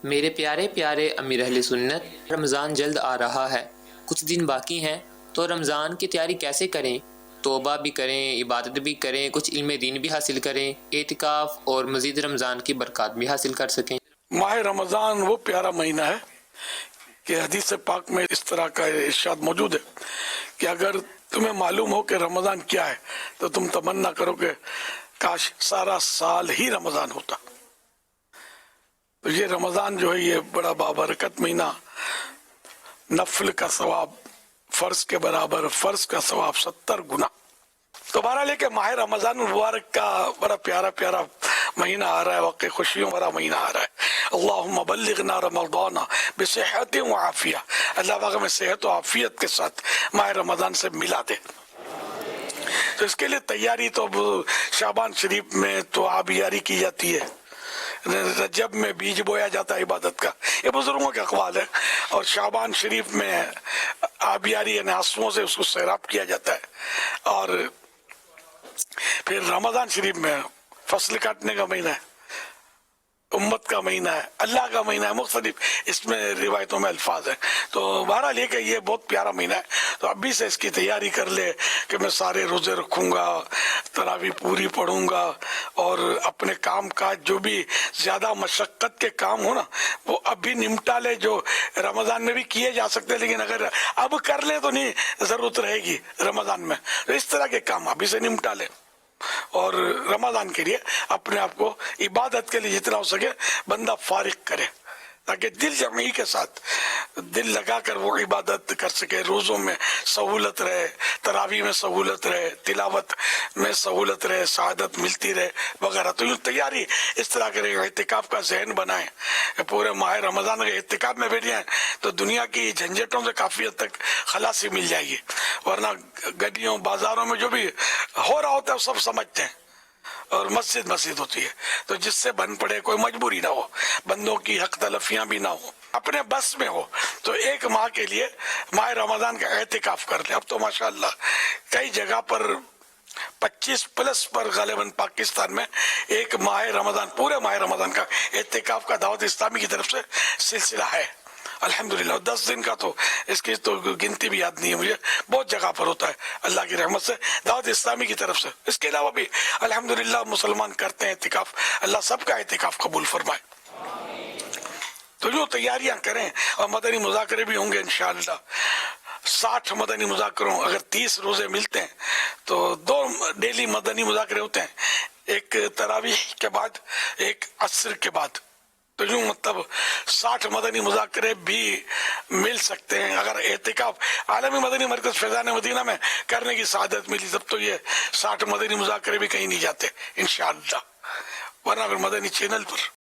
میرے پیارے پیارے امیر اہل سنت، رمضان جلد آ رہا ہے، کچھ دن باقی ہیں، تو رمضان کی تیاری کیسے کریں؟ توبہ بھی کریں، عبادت بھی کریں، کچھ علم دین بھی حاصل کریں، اعتکاف اور مزید رمضان کی برکات بھی حاصل کر سکیں۔ ماہ رمضان وہ پیارا مہینہ ہے کہ حدیث پاک میں اس طرح کا ارشاد موجود ہے کہ اگر تمہیں معلوم ہو کہ رمضان کیا ہے تو تم تمنا کرو کہ کاش سارا سال ہی رمضان ہوتا۔ تو یہ رمضان جو ہے یہ بڑا بابرکت مہینہ، نفل کا ثواب فرض کے برابر، فرض کا ثواب 70 گنا۔ تو بہرحال یہ کہ ماہ رمضان مبارک کا بڑا پیارا پیارا مہینہ آ رہا ہے، واقعی خوشیوں بڑا مہینہ آ رہا ہے۔ اللہم بلغنا رمضان بصحت و عافیہ، اللہ پاک ہمیں صحت و عافیت کے ساتھ ماہ رمضان سے ملا دے۔ تو اس کے لیے تیاری تو اب شعبان شریف میں تو آبیاری کی جاتی ہے، رجب میں بیج بویا جاتا ہے عبادت کا، یہ بزرگوں کے اقوال ہے، اور شعبان شریف میں آبیاری یعنی آنسوؤں سے اس کو سیراب کیا جاتا ہے، اور پھر رمضان شریف میں فصل کاٹنے کا مہینہ ہے، امت کا مہینہ ہے، اللہ کا مہینہ ہے، مختلف اس میں روایتوں میں الفاظ ہیں۔ تو بہرحال یہ کہ یہ بہت پیارا مہینہ ہے، تو ابھی سے اس کی تیاری کر لے کہ میں سارے روزے رکھوں گا، تراویح پوری پڑھوں گا، اور اپنے کام کاج جو بھی زیادہ مشقت کے کام ہو نا وہ ابھی نمٹا لے، جو رمضان میں بھی کیے جا سکتے، لیکن اگر اب کر لے تو نہیں ضرورت رہے گی رمضان میں، تو اس طرح کے کام ابھی سے نمٹا لے، اور رمضان کے لیے اپنے آپ کو عبادت کے لیے جتنا ہو سکے بندہ فارغ کرے، تاکہ دل جمعی کے ساتھ دل لگا کر وہ عبادت کر سکے، روزوں میں سہولت رہے، تراویح میں سہولت رہے، تلاوت میں سہولت رہے، سعادت ملتی رہے وغیرہ۔ تو یہ تیاری اس طرح کرے، اعتکاف کا ذہن بنائیں، پورے ماہ رمضان کے اعتکاف میں بیٹھ جائیں تو دنیا کی جھنجھٹوں سے کافی حد تک خلاصی مل جائے گی، ورنہ گلیوں بازاروں میں جو بھی ہو رہا ہوتا ہے وہ سب سمجھتے ہیں، اور مسجد ہوتی ہے، تو جس سے بن پڑے، کوئی مجبوری نہ ہو، بندوں کی حق تلفیاں بھی نہ ہو، اپنے بس میں ہو تو ایک ماہ کے لیے ماہ رمضان کا اعتکاف کر لیں۔ اب تو ماشاءاللہ کئی جگہ پر 25+ پر غالباً پاکستان میں ایک ماہ رمضان، پورے ماہ رمضان کا اعتکاف کا دعوت اسلامی کی طرف سے سلسلہ ہے الحمدللہ۔ 10 دن کا تو اس کی تو گنتی بھی یاد نہیں ہے مجھے، بہت جگہ پر ہوتا ہے اللہ کی رحمت سے، دعوت اسلامی کی طرف سے۔ اس کے علاوہ بھی الحمدللہ مسلمان کرتے ہیں اعتکاف، اللہ سب کا اعتکاف قبول فرمائے۔ تو جو تیاریاں کریں، اور مدنی مذاکرے بھی ہوں گے انشاءاللہ، 60 مدنی مذاکروں، اگر 30 روزے ملتے ہیں تو 2 ڈیلی مدنی مذاکرے ہوتے ہیں، ایک تراویح کے بعد، ایک عصر کے بعد، تو یوں مطلب 60 مدنی مذاکرے بھی مل سکتے ہیں۔ اگر اعتکاف عالمی مدنی مرکز فیضان مدینہ میں کرنے کی سعادت ملی تب تو یہ 60 مدنی مذاکرے بھی کہیں نہیں جاتے انشاءاللہ، ورنہ پھر مدنی چینل پر